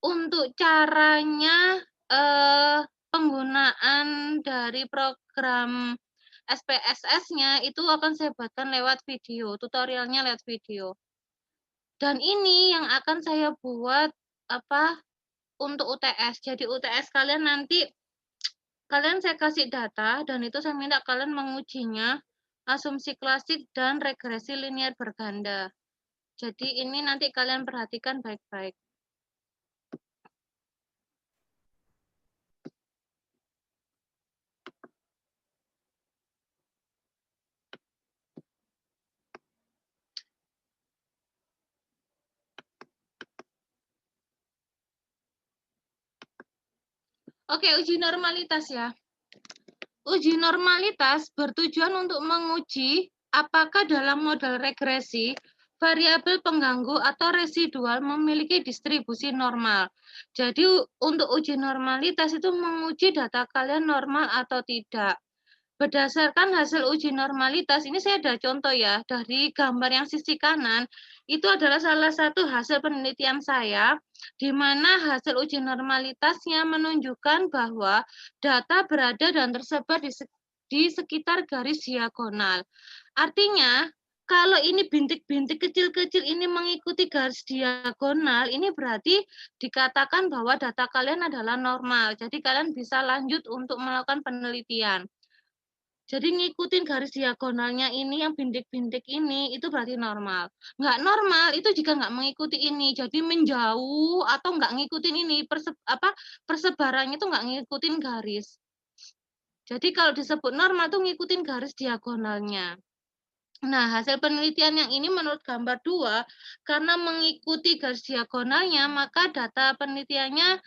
Untuk caranya, penggunaan dari program SPSS-nya itu akan saya buatkan lewat video, tutorialnya lewat video. Dan ini yang akan saya buat, untuk UTS. Jadi UTS kalian nanti kalian saya kasih data dan itu saya minta kalian mengujinya, asumsi klasik dan regresi linier berganda. Jadi ini nanti kalian perhatikan baik-baik. Oke, uji normalitas ya. Uji normalitas bertujuan untuk menguji apakah dalam model regresi, variabel pengganggu atau residual memiliki distribusi normal. Jadi untuk uji normalitas itu menguji data kalian normal atau tidak. Berdasarkan hasil uji normalitas, ini saya ada contoh ya, dari gambar yang sisi kanan, itu adalah salah satu hasil penelitian saya, di mana hasil uji normalitasnya menunjukkan bahwa data berada dan tersebar di sekitar garis diagonal. Artinya, kalau ini bintik-bintik kecil-kecil ini mengikuti garis diagonal, ini berarti dikatakan bahwa data kalian adalah normal. Jadi kalian bisa lanjut untuk melakukan penelitian. Jadi ngikutin garis diagonalnya ini yang bintik-bintik ini itu berarti normal. Nggak normal itu jika nggak mengikuti ini. Jadi menjauh atau nggak ngikutin ini persebarannya itu nggak ngikutin garis. Jadi kalau disebut normal tuh ngikutin garis diagonalnya. Nah, hasil penelitian yang ini menurut gambar 2, karena mengikuti garis diagonalnya, maka data penelitiannya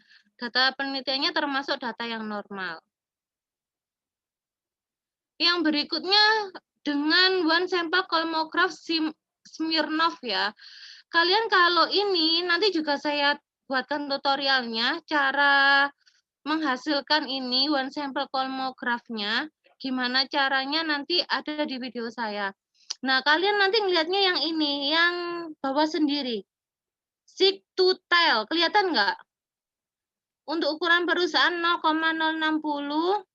termasuk data yang normal. Yang berikutnya dengan one sample Kolmogorov Smirnov ya. Kalian kalau ini nanti juga saya buatkan tutorialnya cara menghasilkan ini one sample Kolmogorov-nya. Gimana caranya nanti ada di video saya. Nah, kalian nanti ngelihatnya yang ini, yang bawah sendiri. Seek to tell, kelihatan nggak? Untuk ukuran perusahaan 0,060,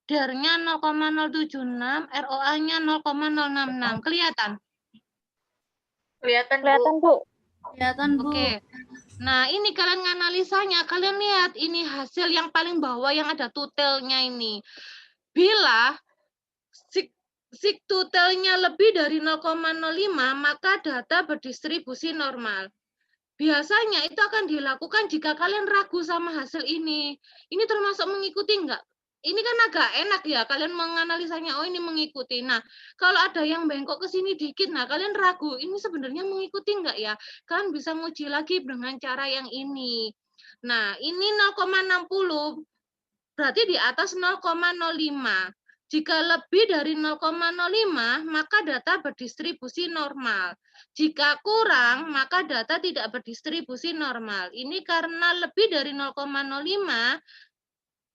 DAR-nya 0,076, ROA-nya 0,066. Kelihatan? Kelihatan, Kelihatan, Bu. Kelihatan, Bu. Oke. Nah, ini kalian nganalisanya. Kalian lihat ini hasil yang paling bawah yang ada tutelnya ini. Bila tutelnya lebih dari 0,05, maka data berdistribusi normal. Biasanya itu akan dilakukan jika kalian ragu sama hasil ini. Ini termasuk mengikuti enggak? Ini kan agak enak ya, kalian menganalisanya, oh ini mengikuti. Nah, kalau ada yang bengkok ke sini dikit, nah kalian ragu, ini sebenarnya mengikuti enggak ya? Kalian bisa nguji lagi dengan cara yang ini. Nah, ini 0,60, berarti di atas 0,05. Jika lebih dari 0,05, maka data berdistribusi normal. Jika kurang, maka data tidak berdistribusi normal. Ini karena lebih dari 0,05,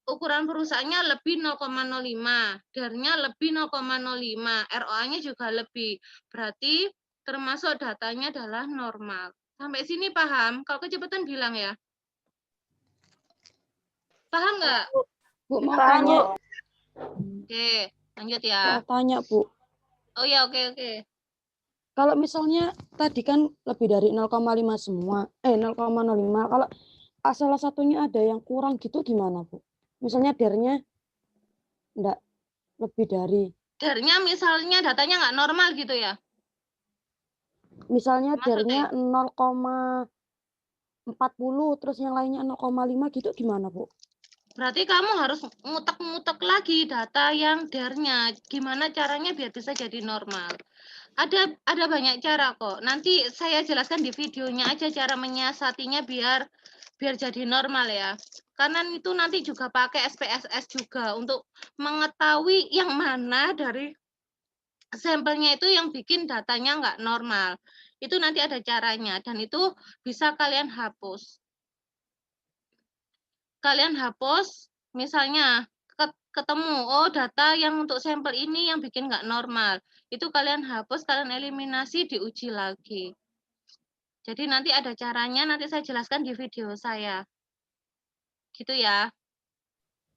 ukuran perusahaannya lebih 0,05, DAR-nya lebih 0,05, ROA-nya juga lebih. Berarti termasuk datanya adalah normal. Sampai sini paham? Kalau kecepatan bilang ya. Paham nggak? Bu, mau tanya. Oke, lanjut ya. Mau tanya, Bu. Oh ya, oke. Kalau misalnya tadi kan lebih dari 0,5 semua, 0,05. Kalau salah satunya ada yang kurang gitu gimana, Bu? Misalnya DAR-nya enggak lebih dari. DAR-nya misalnya datanya nggak normal gitu ya? Misalnya Maksudnya? DAR-nya 0,40 terus yang lainnya 0,5 gitu gimana, Bu? Berarti kamu harus ngutek-ngutek lagi data yang DAR-nya. Gimana caranya biar bisa jadi normal? Ada banyak cara kok. Nanti saya jelaskan di videonya aja cara menyiasatinya biar jadi normal ya. Karena itu nanti juga pakai SPSS juga untuk mengetahui yang mana dari sampelnya itu yang bikin datanya nggak normal. Itu nanti ada caranya dan itu bisa kalian hapus. Kalian hapus, misalnya ketemu, oh data yang untuk sampel ini yang bikin nggak normal. Itu kalian hapus, kalian eliminasi, diuji lagi. Jadi nanti ada caranya, nanti saya jelaskan di video saya. Gitu ya.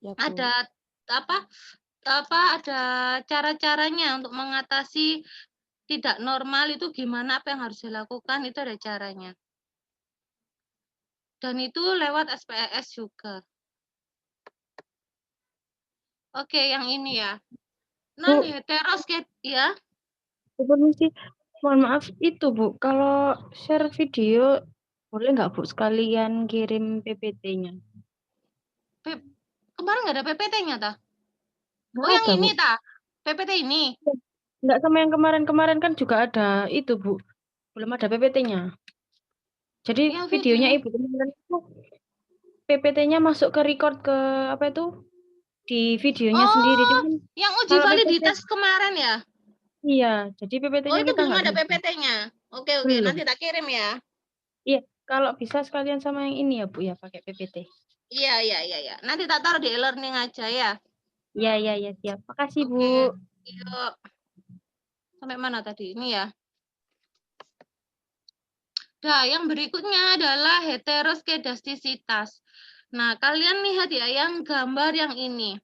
Ya, Bu. Ada ada cara-caranya untuk mengatasi tidak normal itu gimana, apa yang harus dilakukan, itu ada caranya. Dan itu lewat SPSS juga. Oke, yang ini ya. Non heteros ya. Permisi, mohon maaf itu Bu, kalau share video boleh nggak Bu sekalian kirim PPT-nya? Kemarin nggak ada PPT-nya tah? Nggak Oh, yang ada, ini Bu. tah? PPT ini. Nggak sama yang kemarin-kemarin kan juga ada itu Bu, belum ada PPT-nya. Jadi Yang videonya video. Ibu kemarin itu PPT-nya masuk ke record ke apa itu di videonya sendiri. Oh, Cuman yang uji kalau PPT validitas kemarin ya? iya, jadi Oh, PPT-nya itu kita belum nggak ada bisa. PPT-nya. Oke, Belum. nanti tak kirim ya. Iya, kalau bisa sekalian sama yang ini ya Bu ya pakai PPT. Iya. Nanti tak taruh di e-learning aja ya. Iya, siap. Makasih Bu. Oke. Yuk. Sampai mana tadi? Ini ya. Nah, yang berikutnya adalah heteroskedastisitas. Nah, kalian lihat ya yang gambar yang ini.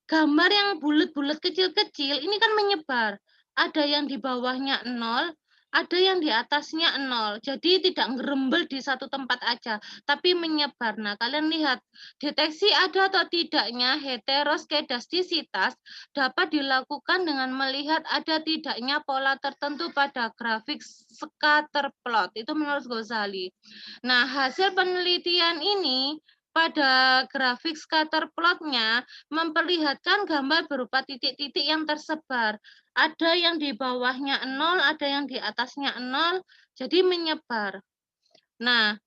Gambar yang bulat-bulat kecil-kecil ini kan menyebar. Ada yang di bawahnya 0, ada yang di atasnya 0. Jadi tidak ngerembel di satu tempat aja, tapi menyebar. Nah, kalian lihat, deteksi ada atau tidaknya heteroskedastisitas dapat dilakukan dengan melihat ada tidaknya pola tertentu pada grafik scatter plot. Itu menurut Ghazali. Nah, hasil penelitian ini pada grafik scatter plotnya memperlihatkan gambar berupa titik-titik yang tersebar. Ada yang di bawahnya 0, ada yang di atasnya 0, jadi menyebar. Nah,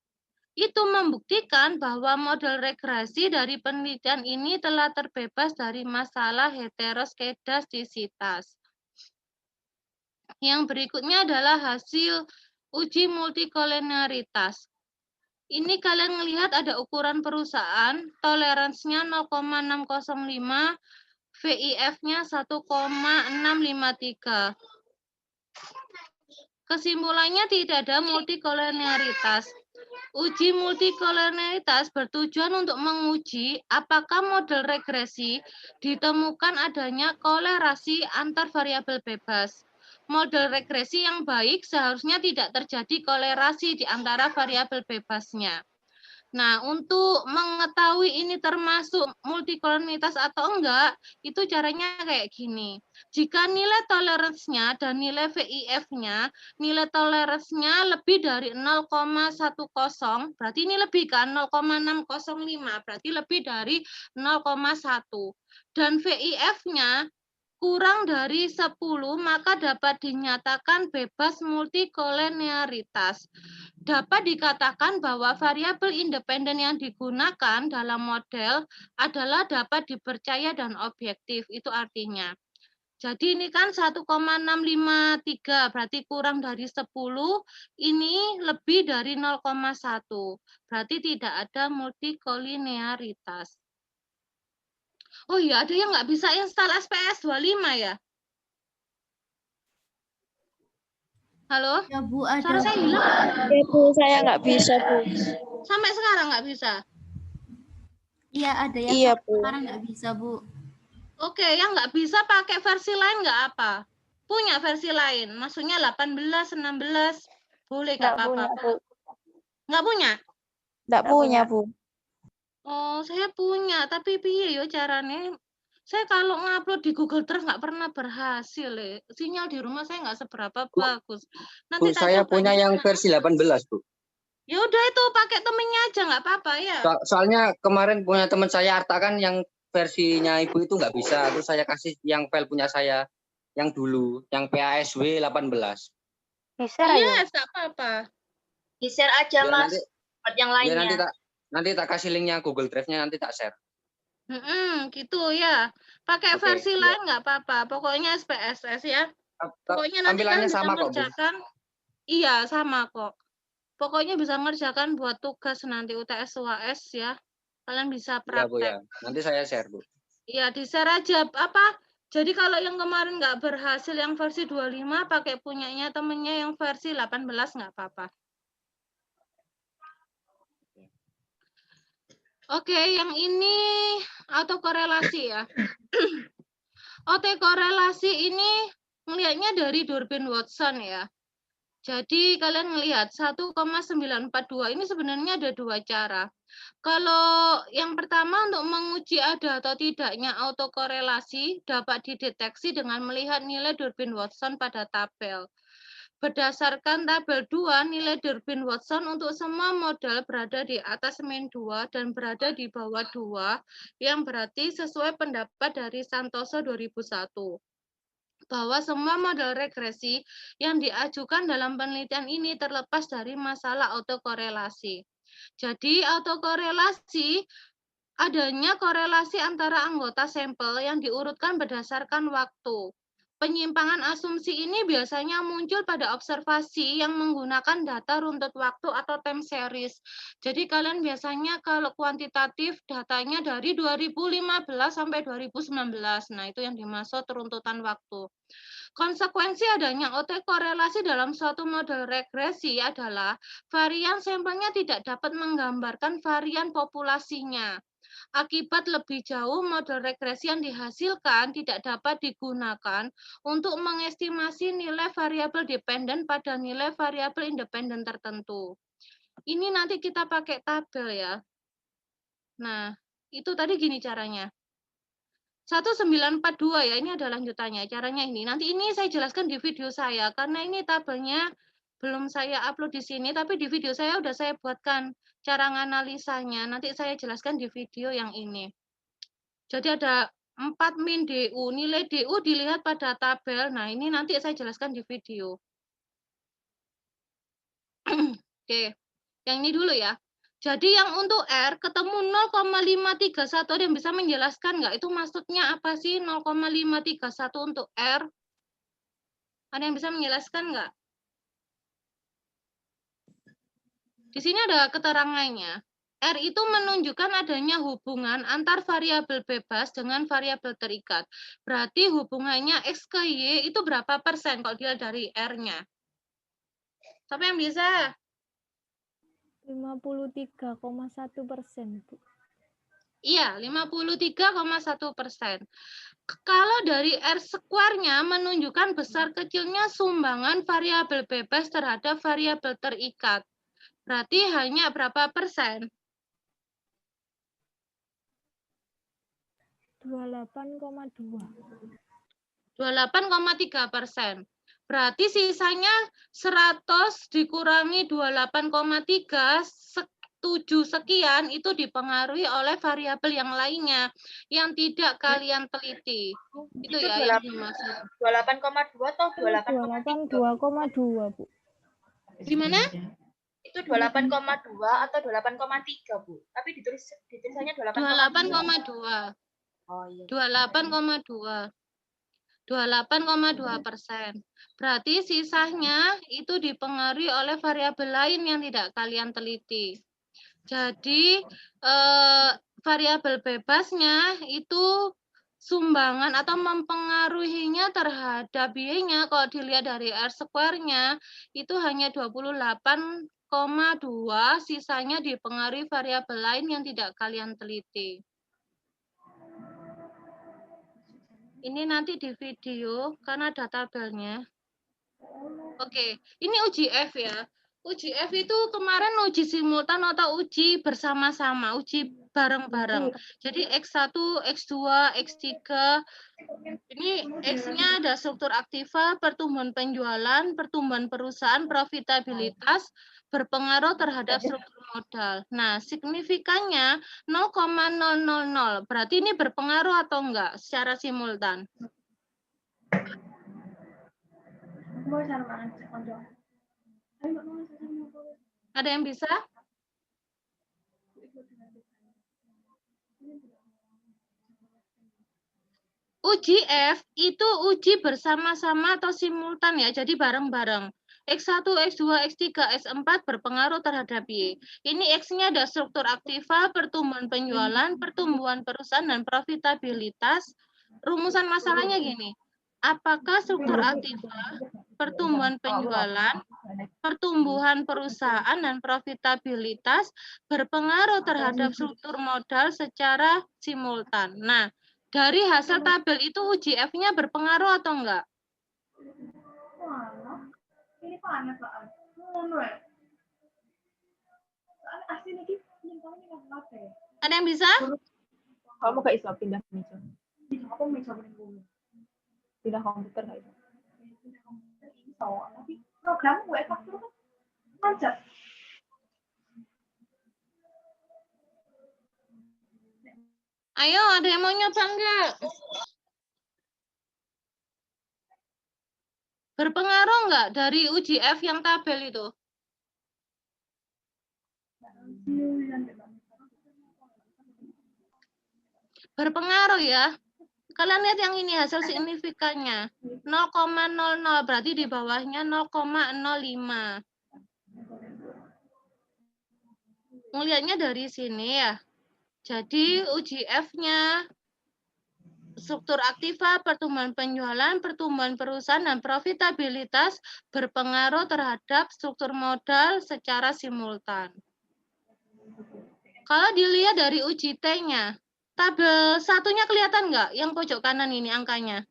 itu membuktikan bahwa model regresi dari penelitian ini telah terbebas dari masalah heteroskedastisitas. Yang berikutnya adalah hasil uji multikolenialitas. Ini kalian melihat ada ukuran perusahaan, toleransinya 0,605, VIF-nya 1,653. Kesimpulannya tidak ada multikolenialitas. Uji multikolenialitas bertujuan untuk menguji apakah model regresi ditemukan adanya kolerasi antar variabel bebas. Model regresi yang baik seharusnya tidak terjadi kolerasi di antara variabel bebasnya. Nah, untuk mengetahui ini termasuk multikolonialitas atau enggak, itu caranya kayak gini. Jika nilai toleransinya dan nilai VIF-nya, nilai toleransinya lebih dari 0,10, berarti ini lebih kan 0,605, berarti lebih dari 0,1. Dan VIF-nya kurang dari 10, maka dapat dinyatakan bebas multikolonialitas. Dapat dikatakan bahwa variabel independen yang digunakan dalam model adalah dapat dipercaya dan objektif. Itu artinya. Jadi ini kan 1,653, berarti kurang dari 10, ini lebih dari 0,1. Berarti tidak ada multikoliniaritas. Oh iya, ada yang nggak bisa install SPS 25 ya? Halo? Ya Bu, ada. Suara saya hilang? Ya Bu, saya nggak bisa Bu. Sampai sekarang nggak bisa? Iya, ada yang Iya Bu. sekarang nggak bisa Bu. Oke, yang nggak bisa pakai versi lain nggak apa? Punya versi lain, maksudnya 18, 16, boleh nggak apa-apa? Nggak punya? Nggak punya Bu. Oh, saya punya, tapi piye yo caranya? Saya kalau ngupload di Google Drive nggak pernah berhasil. Sinyal di rumah saya nggak seberapa bagus. Nanti Bu, tak saya coba punya yang versi 18, Bu. Ya udah itu pakai temennya aja nggak apa-apa ya. Soalnya kemarin punya teman saya Arta kan yang versinya Ibu itu nggak bisa. Terus saya kasih yang file punya saya yang dulu, yang PASW 18. Bisa Iya, nggak apa-apa. Di-share aja Ya, Mas. nanti, Buat yang ya lainnya. nanti tak kasih linknya Google Drive-nya, nanti tak share. Gitu ya. Pakai Oke, versi ya. lain nggak apa-apa. Pokoknya SPSS ya. Pokoknya nanti Tampilannya kalian bisa sama kok, Bu. mengerjakan. Iya, sama kok. Pokoknya bisa mengerjakan buat tugas nanti UTS UAS ya. Kalian bisa Ya, Bu praktek. ya. Nanti saya share, Bu. Iya, di-share aja apa Jadi kalau yang kemarin nggak berhasil yang versi 25 pakai punyanya temennya yang versi 18 nggak apa-apa. Oke, yang ini autokorelasi ya. Autokorelasi ini melihatnya dari Durbin Watson ya. Jadi kalian melihat 1,942 ini sebenarnya ada dua cara. Kalau yang pertama untuk menguji ada atau tidaknya autokorelasi dapat dideteksi dengan melihat nilai Durbin Watson pada tabel. Berdasarkan tabel 2, nilai Durbin Watson untuk semua model berada di atas min 2 dan berada di bawah 2, yang berarti sesuai pendapat dari Santoso 2001. Bahwa semua model regresi yang diajukan dalam penelitian ini terlepas dari masalah autokorelasi. Jadi autokorelasi adanya korelasi antara anggota sampel yang diurutkan berdasarkan waktu. Penyimpangan asumsi ini biasanya muncul pada observasi yang menggunakan data runtut waktu atau time series. Jadi kalian biasanya kalau kuantitatif datanya dari 2015 sampai 2019. Nah, itu yang dimaksud runtutan waktu. Konsekuensi adanya autokorelasi dalam suatu model regresi adalah varian sampelnya tidak dapat menggambarkan varian populasinya. Akibat lebih jauh, model regresi yang dihasilkan tidak dapat digunakan untuk mengestimasi nilai variabel dependen pada nilai variabel independen tertentu. Ini nanti kita pakai tabel ya. Nah, itu tadi gini caranya. 1942 ya, ini ada lanjutannya. Caranya ini. Nanti ini saya jelaskan di video saya, karena ini tabelnya belum saya upload di sini, tapi di video saya udah saya buatkan cara menganalisanya. Nanti saya jelaskan di video yang ini. Jadi ada 4 min DU. Nilai DU dilihat pada tabel. Nah, ini nanti saya jelaskan di video. Oke, yang ini dulu ya. Jadi yang untuk R ketemu 0,531, ada yang bisa menjelaskan nggak? Itu maksudnya apa sih 0,531 untuk R? Ada yang bisa menjelaskan nggak? Di sini ada keterangannya. R itu menunjukkan adanya hubungan antar variabel bebas dengan variabel terikat. Berarti hubungannya X ke Y itu berapa persen kalau dilihat dari R-nya? Siapa yang bisa? 53,1%, Bu. Iya, 53,1%. Kalau dari R square-nya menunjukkan besar kecilnya sumbangan variabel bebas terhadap variabel terikat. Berarti hanya berapa persen? 28,2. 28,3%. Berarti sisanya 100 dikurangi 28,3, 7 sekian itu dipengaruhi oleh variabel yang lainnya yang tidak kalian teliti. Itu ya yang dimaksud. 28,2 atau 28,3? 2,2, Bu. Gimana? Itu 28,2 atau 28,3, Bu. Tapi ditulisannya 28,2. Oh iya. 28,2. 28,2%. Berarti sisanya itu dipengaruhi oleh variabel lain yang tidak kalian teliti. Jadi variabel bebasnya itu sumbangan atau mempengaruhinya terhadap Y-nya kalau dilihat dari R square-nya itu hanya 28,2, sisanya dipengaruhi variabel lain yang tidak kalian teliti. Ini nanti di video karena ada tabelnya. Oke, ini uji F ya. Uji F itu kemarin uji simultan atau uji bersama-sama, uji bareng-bareng. Jadi X1, X2, X3, ini X-nya ada struktur aktiva, pertumbuhan penjualan, pertumbuhan perusahaan, profitabilitas, berpengaruh terhadap struktur modal. Nah, signifikannya 0,000. Berarti ini berpengaruh atau enggak secara simultan? Ada yang bisa? Uji F itu uji bersama-sama atau simultan ya, jadi bareng-bareng. X1, X2, X3, X4 berpengaruh terhadap Y. Ini X-nya ada struktur aktiva, pertumbuhan penjualan, pertumbuhan perusahaan, dan profitabilitas. rumusan masalahnya gini. Apakah struktur aktiva, pertumbuhan penjualan, pertumbuhan perusahaan, dan profitabilitas berpengaruh terhadap struktur modal secara simultan? Nah, dari hasil tabel itu UJF-nya berpengaruh atau enggak? Ada yang bisa? Kamu gak iso pindah meja. Pindah komputer gak iso. Tapi program gue faktur kan macet. Ayo, ada yang mau nyoba enggak? Berpengaruh enggak dari UJF yang tabel itu? Berpengaruh ya. Kalian lihat yang ini hasil signifikannya. 0,00 berarti di bawahnya 0,05. Melihatnya dari sini ya. Jadi UJF-nya struktur aktiva, pertumbuhan penjualan, pertumbuhan perusahaan, dan profitabilitas berpengaruh terhadap struktur modal secara simultan. Kalau dilihat dari UJT-nya, tabel satunya kelihatan nggak? Yang pojok kanan ini angkanya.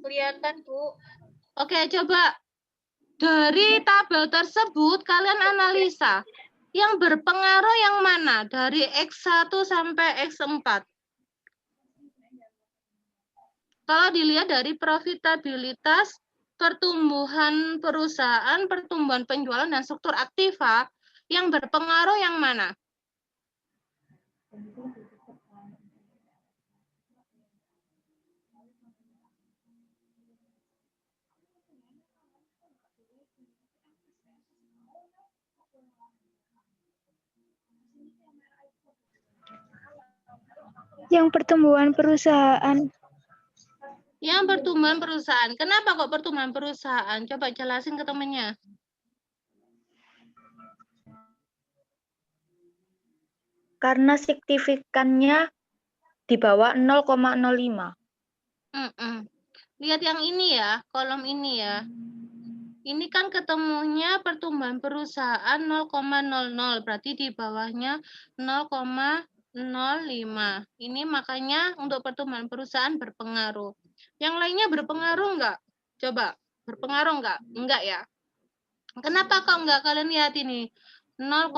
Kelihatan, Bu. Oke, coba dari tabel tersebut kalian analisa. Yang berpengaruh yang mana? Dari X1 sampai X4. Kalau dilihat dari profitabilitas, pertumbuhan perusahaan, pertumbuhan penjualan, dan struktur aktiva, yang berpengaruh yang mana? Yang pertumbuhan perusahaan. Yang pertumbuhan perusahaan. Kenapa kok pertumbuhan perusahaan? Coba jelasin ke temennya. Karena signifikannya di bawah 0,05. Lihat yang ini ya, kolom ini ya. Ini kan ketemunya pertumbuhan perusahaan 0,00, berarti di bawahnya 0,05. Ini makanya untuk pertumbuhan perusahaan berpengaruh. Yang lainnya berpengaruh enggak? Coba, berpengaruh enggak? Enggak ya. Kenapa kok enggak? Kalian lihat ini. 0,1,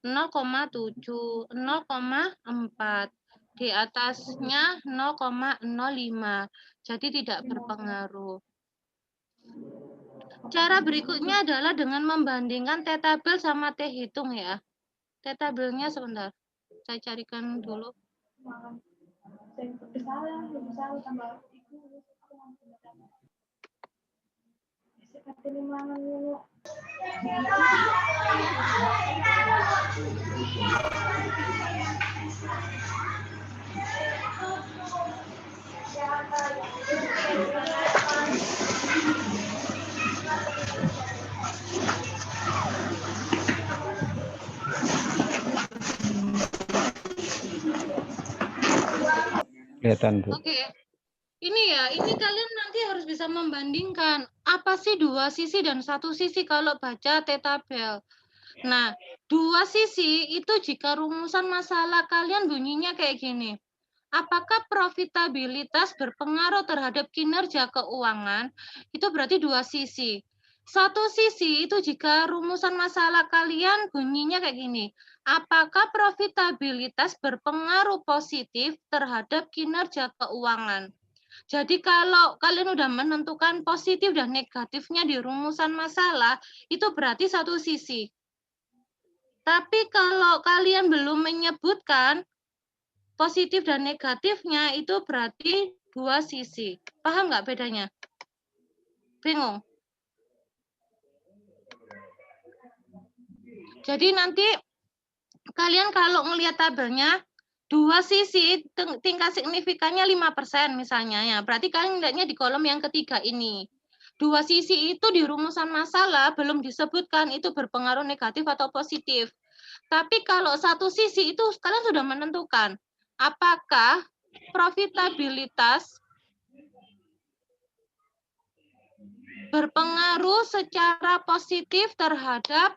0,7, 0,4. Di atasnya 0,05. Jadi tidak berpengaruh. Cara berikutnya adalah dengan membandingkan T-tabel sama T-hitung ya. T-tabelnya sebentar. Saya carikan dulu. Kelihatan, Bu. Oke. Ini ya, ini kalian nanti harus bisa membandingkan apa sih dua sisi dan satu sisi kalau baca T-tabel. Nah, dua sisi itu jika rumusan masalah kalian bunyinya kayak gini. Apakah profitabilitas berpengaruh terhadap kinerja keuangan? Itu berarti dua sisi. Satu sisi itu jika rumusan masalah kalian bunyinya kayak gini. Apakah profitabilitas berpengaruh positif terhadap kinerja keuangan? Jadi kalau kalian udah menentukan positif dan negatifnya di rumusan masalah, itu berarti satu sisi. Tapi kalau kalian belum menyebutkan positif dan negatifnya, itu berarti dua sisi. Paham nggak bedanya? Bingung? Jadi nanti kalian kalau ngelihat tabelnya, dua sisi tingkat signifikannya 5% misalnya ya. Berarti kalian lihatnya di kolom yang ketiga ini. Dua sisi itu di rumusan masalah belum disebutkan itu berpengaruh negatif atau positif. Tapi kalau satu sisi itu kalian sudah menentukan apakah profitabilitas berpengaruh secara positif terhadap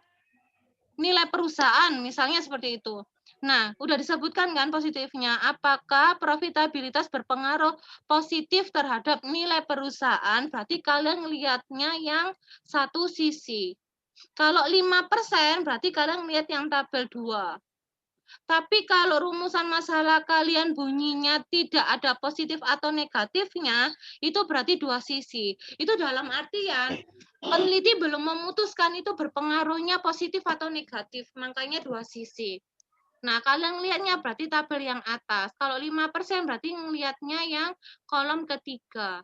nilai perusahaan, misalnya seperti itu. Nah, udah disebutkan kan positifnya. Apakah profitabilitas berpengaruh positif terhadap nilai perusahaan? Berarti kalian lihatnya yang satu sisi. Kalau 5% berarti kalian lihat yang tabel 2. Tapi kalau rumusan masalah kalian bunyinya tidak ada positif atau negatifnya, itu berarti dua sisi. Itu dalam artian peneliti belum memutuskan itu berpengaruhnya positif atau negatif, makanya dua sisi. Nah, kalian lihatnya berarti tabel yang atas. Kalau 5% berarti ngelihatnya yang kolom ketiga.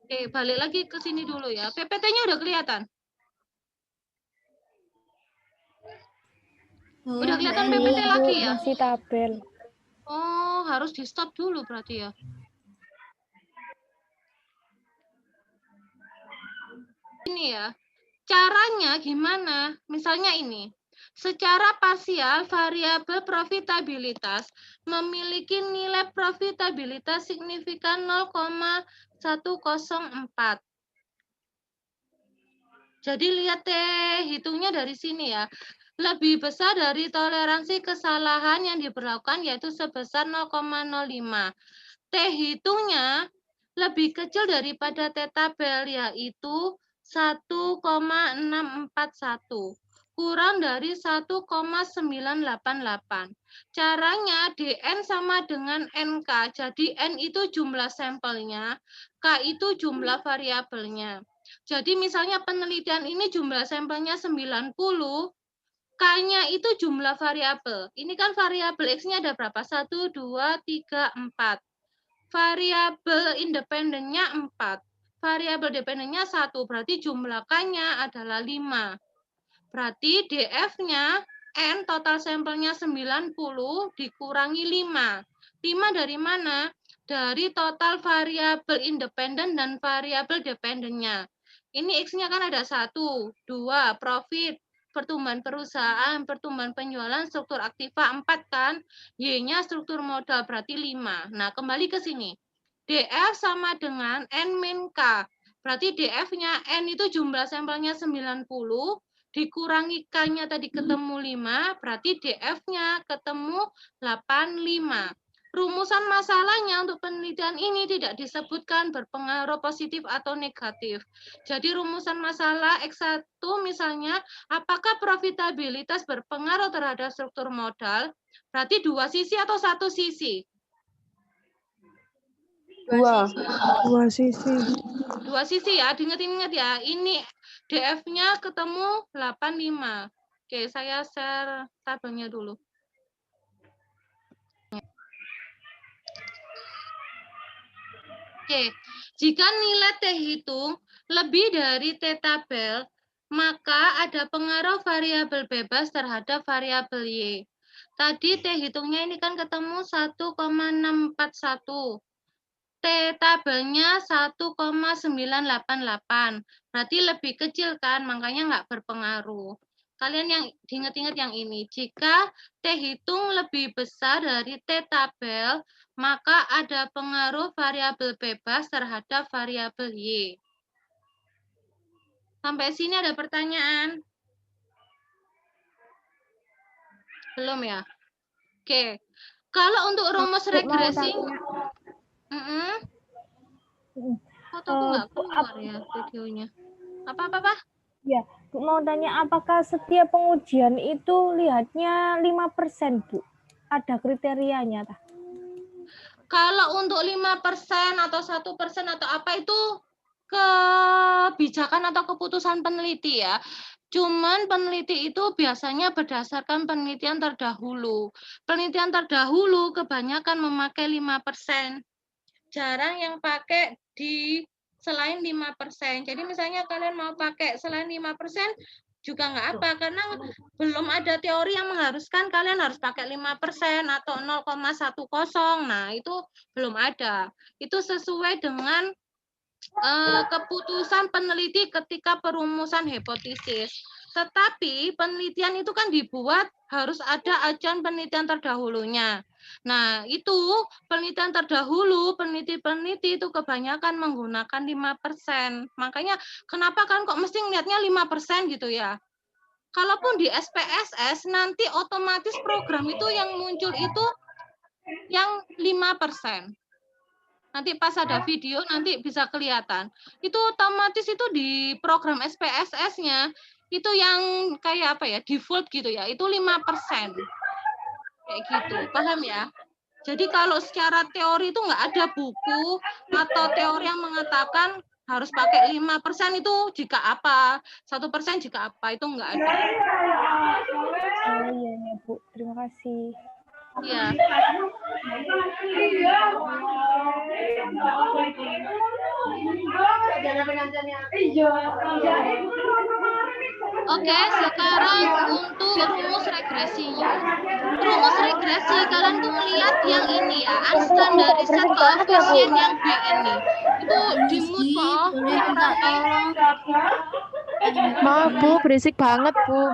Oke, balik lagi ke sini dulu ya. PPT-nya udah kelihatan? Udah kelihatan PPT lagi ya? Masih tabel. Oh, harus di stop dulu berarti ya. Ini ya, caranya gimana? Misalnya ini, secara parsial variabel profitabilitas memiliki nilai profitabilitas signifikan 0,104. Jadi lihat hitungnya dari sini ya. Lebih besar dari toleransi kesalahan yang diberlakukan yaitu sebesar 0,05. Hitungnya lebih kecil daripada tabel yaitu 1,641 kurang dari 1,988. Caranya DN sama dengan NK. Jadi N itu jumlah sampelnya, K itu jumlah variabelnya. Jadi misalnya penelitian ini jumlah sampelnya 90, K-nya itu jumlah variabel. Ini kan variabel X-nya ada berapa? 1, 2, 3, 4. Variabel independennya 4. Variabel dependennya 1. Berarti jumlah K-nya adalah 5. Berarti DF-nya N total sampelnya 90 dikurangi 5. 5 dari mana? Dari total variabel independen dan variabel dependennya. Ini X-nya kan ada 1, 2, profit, pertumbuhan perusahaan, pertumbuhan penjualan, struktur aktiva 4 kan. Y-nya struktur modal berarti 5. Nah, kembali ke sini. DF sama dengan N min K. Berarti DF-nya N itu jumlah sampelnya 90, dikurangi K-nya tadi ketemu 5, berarti DF-nya ketemu 85. Rumusan masalahnya untuk penelitian ini tidak disebutkan berpengaruh positif atau negatif. Jadi rumusan masalah X1 misalnya, apakah profitabilitas berpengaruh terhadap struktur modal? Berarti dua sisi atau satu sisi? Dua sisi. Dua sisi ya, diingat-ingat ya. Ini DF-nya ketemu 85. Oke, saya share tabelnya dulu. Oke, jika nilai T hitung lebih dari T tabel, maka ada pengaruh variabel bebas terhadap variabel Y. Tadi T hitungnya ini kan ketemu 1,641. T tabelnya 1,988. Berarti lebih kecil kan, makanya nggak berpengaruh. Kalian yang diingat-ingat yang ini. Jika T hitung lebih besar dari T tabel, maka ada pengaruh variabel bebas terhadap variabel Y. Sampai sini ada pertanyaan? Belum ya? Oke. Kalau untuk rumus regresi, fotoku nggak keluar ya videonya. Apa? Ya, Bu mau tanya apakah setiap pengujian itu lihatnya 5%, Bu? Ada kriterianya, tak? Kalau untuk 5% atau 1% atau apa itu kebijakan atau keputusan peneliti ya. Cuman peneliti itu biasanya berdasarkan penelitian terdahulu. Penelitian terdahulu kebanyakan memakai 5%. Jarang yang pakai di selain 5%. Jadi misalnya kalian mau pakai selain 5% juga nggak apa, karena belum ada teori yang mengharuskan kalian harus pakai 5% atau 0,10. Nah, itu belum ada. Itu sesuai dengan keputusan peneliti ketika perumusan hipotesis. Tetapi penelitian itu kan dibuat harus ada acuan penelitian terdahulunya. Nah, itu penelitian terdahulu, peneliti-peneliti itu kebanyakan menggunakan 5%. Makanya kenapa kan kok mesti ngeliatnya 5% gitu ya. Kalaupun di SPSS nanti otomatis program itu yang muncul itu yang 5%. Nanti pas ada video nanti bisa kelihatan. Itu otomatis itu di program SPSS-nya itu yang kayak apa ya, default gitu ya, itu 5%. Kayak gitu, paham ya? Jadi kalau secara teori itu nggak ada buku atau teori yang mengatakan harus pakai 5% itu jika apa, 1% jika apa, itu nggak ada. Oh iya ya Bu, terima kasih. Ya. Oke, sekarang untuk rumus regresinya. Rumus regresi kalian tuh melihat yang ini ya, unstandarized coefficient yang B ini. Itu dimut kok. Maaf Bu, berisik banget Bu.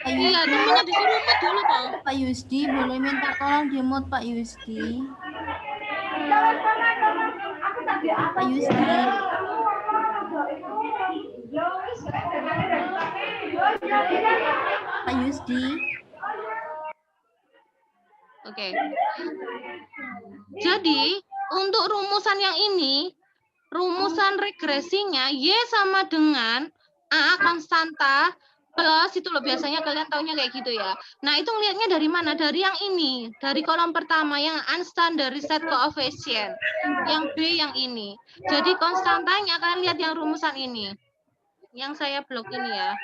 Iya, temennya disuruh mute dulu kok. Pak Yusdi, boleh minta tolong di-mute Pak Yusdi. Pak Yusdi. Pak Yusdi. Oke. Jadi, untuk rumusan yang ini, rumusan regresinya Y sama dengan A konstanta plus itu loh, biasanya kalian taunya kayak gitu ya. Nah, itu ngelihatnya dari mana? Dari yang ini, dari kolom pertama yang unstandarized coefficient. Yang B yang ini. Jadi konstantanya kalian lihat yang rumusan ini. Yang saya blok ini ya.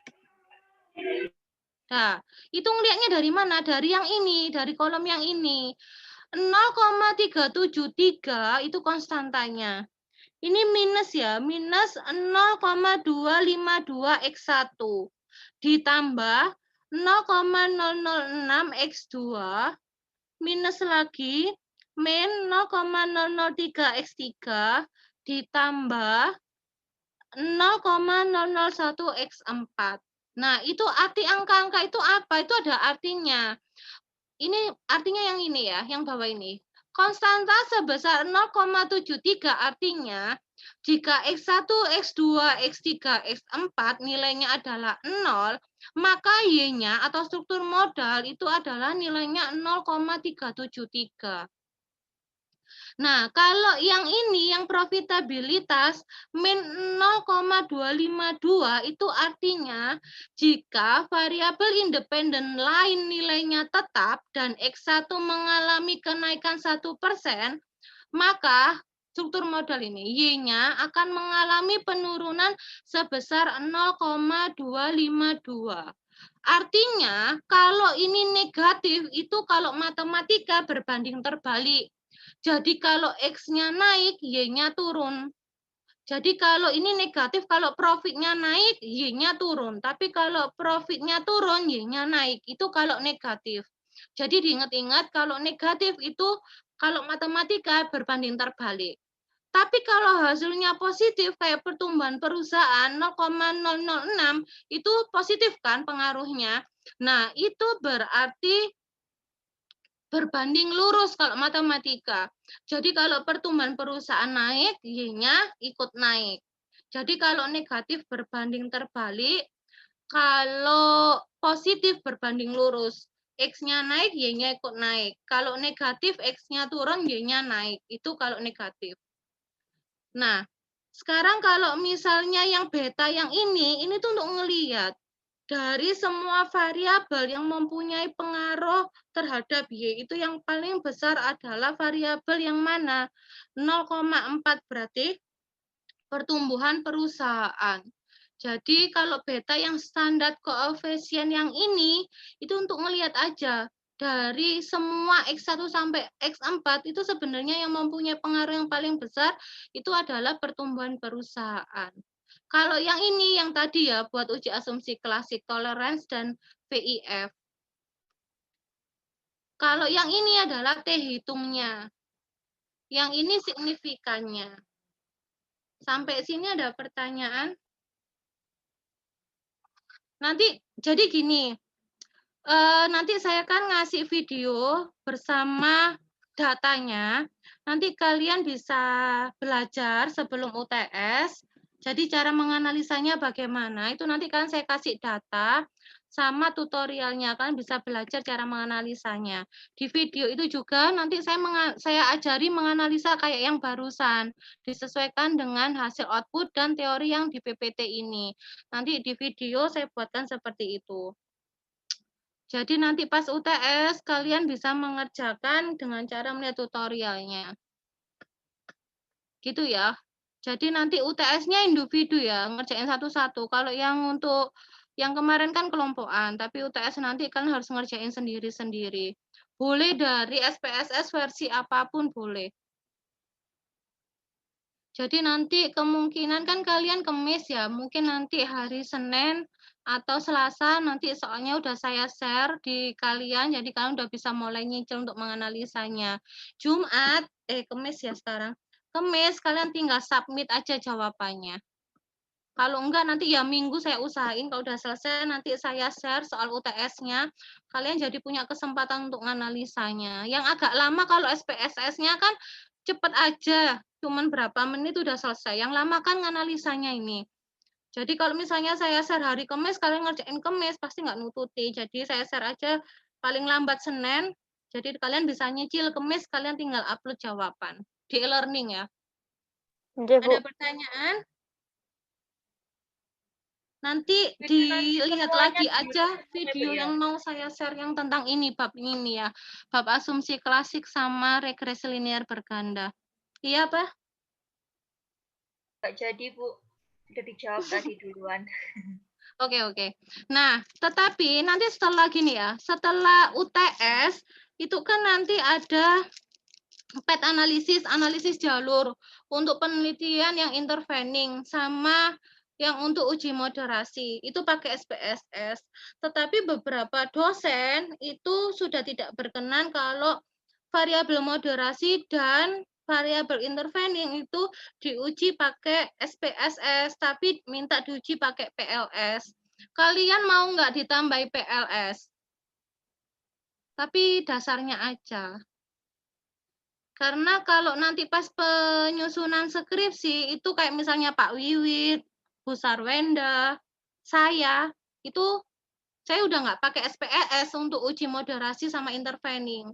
Nah, itu ngelihatnya dari mana? Dari yang ini, dari kolom yang ini. 0,373 itu konstantanya. Ini minus ya, minus 0,252 X1 ditambah 0,006 X2 minus lagi min 0,003 X3 ditambah 0,001 X4. Nah, itu arti angka-angka itu apa? Itu ada artinya. Ini artinya yang ini ya, yang bawah ini. Konstanta sebesar 0,73 artinya jika X1, X2, X3, X4 nilainya adalah 0, maka Y-nya atau struktur modal itu adalah nilainya 0,373. Nah, kalau yang ini, yang profitabilitas min 0,252 itu artinya jika variabel independen lain nilainya tetap dan X1 mengalami kenaikan 1%, maka struktur modal ini Y-nya akan mengalami penurunan sebesar 0,252. Artinya, kalau ini negatif, itu kalau matematika berbanding terbalik. Jadi kalau X-nya naik, Y-nya turun. Jadi kalau ini negatif, kalau profitnya naik, Y-nya turun. Tapi kalau profitnya turun, Y-nya naik. Itu kalau negatif. Jadi diingat-ingat kalau negatif itu kalau matematika berbanding terbalik. Tapi kalau hasilnya positif kayak pertumbuhan perusahaan 0,006 itu positif kan pengaruhnya. Nah, itu berarti berbanding lurus kalau matematika. Jadi kalau pertumbuhan perusahaan naik, Y-nya ikut naik. Jadi kalau negatif berbanding terbalik, kalau positif berbanding lurus. X-nya naik, Y-nya ikut naik. Kalau negatif, X-nya turun, Y-nya naik. Itu kalau negatif. Nah, sekarang kalau misalnya yang beta yang ini tuh untuk ngelihat dari semua variabel yang mempunyai pengaruh terhadap Y itu yang paling besar adalah variabel yang mana? 0,4 berarti pertumbuhan perusahaan. Jadi kalau beta yang standar koefisien yang ini itu untuk ngelihat aja dari semua X1 sampai X4 itu sebenarnya yang mempunyai pengaruh yang paling besar itu adalah pertumbuhan perusahaan. Kalau yang ini, yang tadi ya, buat uji asumsi klasik, tolerance dan VIF. Kalau yang ini adalah T hitungnya. Yang ini signifikannya. Sampai sini ada pertanyaan? Nanti jadi gini, nanti saya kan ngasih video bersama datanya. Nanti kalian bisa belajar sebelum UTS. Jadi cara menganalisanya bagaimana, itu nanti kan saya kasih data sama tutorialnya, kalian bisa belajar cara menganalisanya. Di video itu juga nanti saya ajari menganalisa kayak yang barusan, disesuaikan dengan hasil output dan teori yang di PPT ini. Nanti di video saya buatkan seperti itu. Jadi nanti pas UTS kalian bisa mengerjakan dengan cara melihat tutorialnya. Gitu ya. Jadi nanti UTS-nya individu ya, ngerjain satu-satu. Kalau yang untuk yang kemarin kan kelompokan, tapi UTS nanti kalian harus ngerjain sendiri-sendiri. Boleh dari SPSS versi apapun boleh. Jadi nanti kemungkinan kan kalian Kamis ya, mungkin nanti hari Senin atau Selasa nanti soalnya udah saya share di kalian, jadi kalian udah bisa mulai nyicil untuk menganalisanya. Jumat, Kamis ya sekarang. Kamis kalian tinggal submit aja jawabannya. Kalau enggak nanti ya Minggu saya usahain kalau udah selesai nanti saya share soal UTS-nya. Kalian jadi punya kesempatan untuk menganalisanya. Yang agak lama kalau SPSS-nya kan cepet aja. Cuman berapa menit udah selesai. Yang lama kan analisanya ini. Jadi kalau misalnya saya share hari Kamis, kalian ngerjain Kamis pasti nggak nututi. Jadi saya share aja paling lambat Senin. Jadi kalian bisa nyicil Kamis, kalian tinggal upload jawaban di e-learning ya. Ada pertanyaan? Nanti dilihat lagi aja video yang mau saya share yang tentang ini, bab ini ya. Bab asumsi klasik sama regresi linear berganda. Iya, Pak? Nggak jadi, Bu. Udah dijawab tadi duluan. Oke. Nah, tetapi nanti setelah gini ya, setelah UTS, itu kan nanti ada PET analisis jalur untuk penelitian yang intervening sama yang untuk uji moderasi itu pakai SPSS. Tetapi beberapa dosen itu sudah tidak berkenan kalau variabel moderasi dan variabel intervening itu diuji pakai SPSS, tapi minta diuji pakai PLS. Kalian mau nggak ditambahi PLS? Tapi dasarnya aja. Karena kalau nanti pas penyusunan skripsi, itu kayak misalnya Pak Wiwit, Bu Sarwenda, saya, itu saya udah nggak pakai SPSS untuk uji moderasi sama intervening.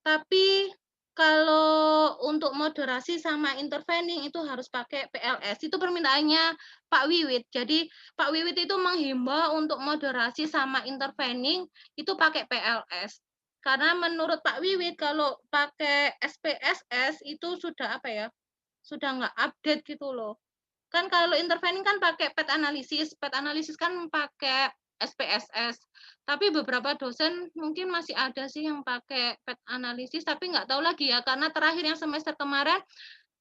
Tapi kalau untuk moderasi sama intervening itu harus pakai PLS. Itu permintaannya Pak Wiwit. Jadi Pak Wiwit itu menghimbau untuk moderasi sama intervening itu pakai PLS. Karena menurut Pak Wiwit kalau pakai SPSS itu sudah sudah nggak update gitu loh. Kan kalau intervening kan pakai PET analisis kan pakai SPSS. Tapi beberapa dosen mungkin masih ada sih yang pakai PET analisis, tapi nggak tahu lagi ya karena terakhir yang semester kemarin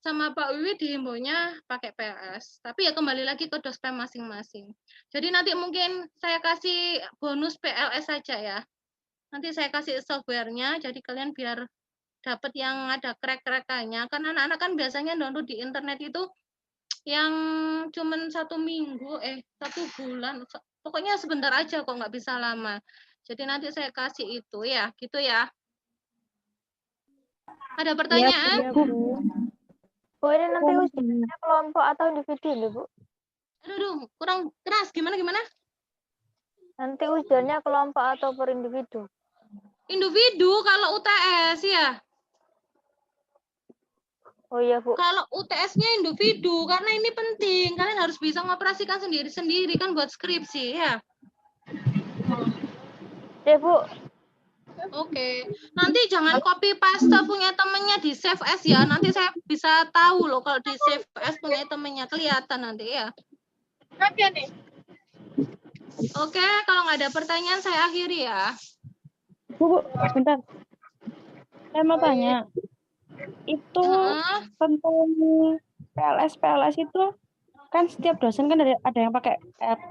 sama Pak Wiwit dihimbaunya pakai PLS. Tapi ya kembali lagi ke dospem masing-masing. Jadi nanti mungkin saya kasih bonus PLS saja ya. Nanti saya kasih softwarenya, jadi kalian biar dapat yang ada crack-crackannya. Karena anak-anak kan biasanya download di internet itu yang cuman 1 minggu, 1 bulan. Pokoknya sebentar aja kok, nggak bisa lama. Jadi nanti saya kasih itu ya, gitu ya. Ada pertanyaan? Ya, Bu. Bu, ini nanti ujiannya kelompok atau individu nih, Bu? Aduh, kurang keras. Gimana? Nanti ujiannya kelompok atau per individu? Individu kalau UTS ya. Oh iya, Bu. Kalau UTS-nya individu, karena ini penting. Kalian harus bisa mengoperasikan sendiri-sendiri kan buat skripsi ya. Ya, Bu. Oke. Nanti jangan copy paste punya temennya di save as ya. Nanti saya bisa tahu loh kalau di save as punya temennya. Kelihatan nanti ya. Oke, kalau nggak ada pertanyaan saya akhiri ya. Bu, bentar. Saya mau tanya. Itu tentang PLS itu kan setiap dosen kan ada yang pakai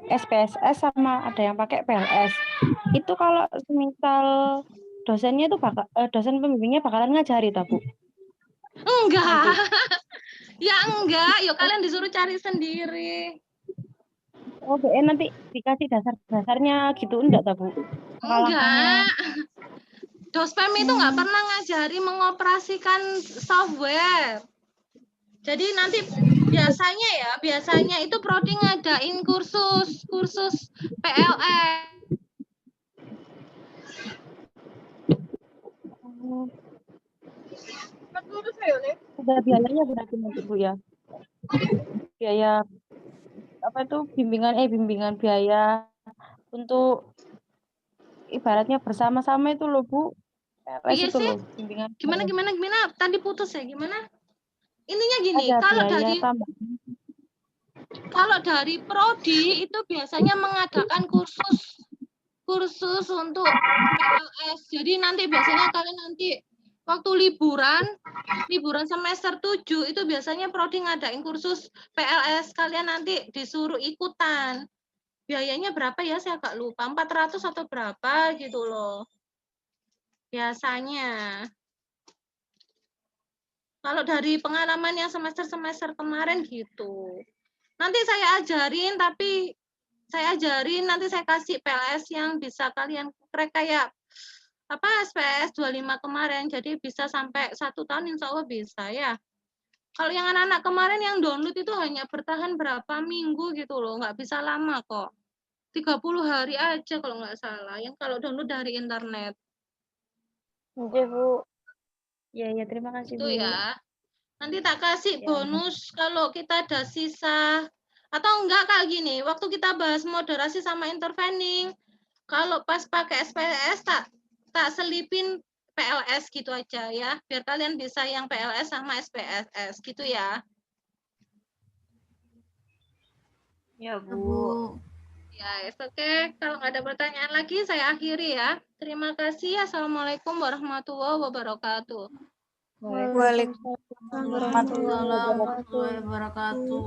SPSS sama ada yang pakai PLS. Itu kalau semisal dosennya itu dosen pembimbingnya bakalan ngajari tak, Bu? Enggak. Ya enggak, yuk kalian disuruh cari sendiri. Oh, BN nanti dikasih dasar-dasarnya gitu enggak, Ta, Bu? Enggak. Dospem itu nggak pernah ngajari mengoperasikan software. Jadi nanti biasanya itu prodi ngadain kursus PLS. Ada biayanya berarti nanti, Bu, ya? Biaya apa itu bimbingan biaya untuk ibaratnya bersama-sama itu loh, Bu. PLS Iya itu sih. loh, bimbingan. Gimana? Tadi putus ya, gimana? Intinya gini, Ada kalau biaya tambahan. kalau dari prodi itu biasanya mengadakan kursus untuk PLS. Jadi nanti biasanya kalian nanti waktu liburan semester 7 itu biasanya prodi ngadain kursus PLS. Kalian nanti disuruh ikutan. Biayanya berapa ya? Saya agak lupa. 400 atau berapa gitu loh. Biasanya. Kalau dari pengalaman yang semester-semester kemarin gitu. Nanti saya ajarin, nanti saya kasih PLS yang bisa kalian crack kayak SPS 25 kemarin. Jadi bisa sampai 1 tahun insya Allah bisa ya. Kalau yang anak-anak kemarin yang download itu hanya bertahan berapa minggu gitu loh. Nggak bisa lama kok. 30 hari aja kalau nggak salah. Yang kalau download dari internet. Oke, Bu. Ya, terima kasih, Itu Bu. ya. Nanti tak kasih Ya. bonus kalau kita ada sisa. Atau enggak kayak gini, waktu kita bahas moderasi sama intervening, kalau pas pakai SPS tak selipin PLS gitu aja ya, biar kalian bisa yang PLS sama SPSS gitu ya. Ya, Bu. Ya, oke. Kalau nggak ada pertanyaan lagi, saya akhiri ya. Terima kasih. Assalamualaikum warahmatullahi wabarakatuh. Waalaikumsalam warahmatullahi wabarakatuh.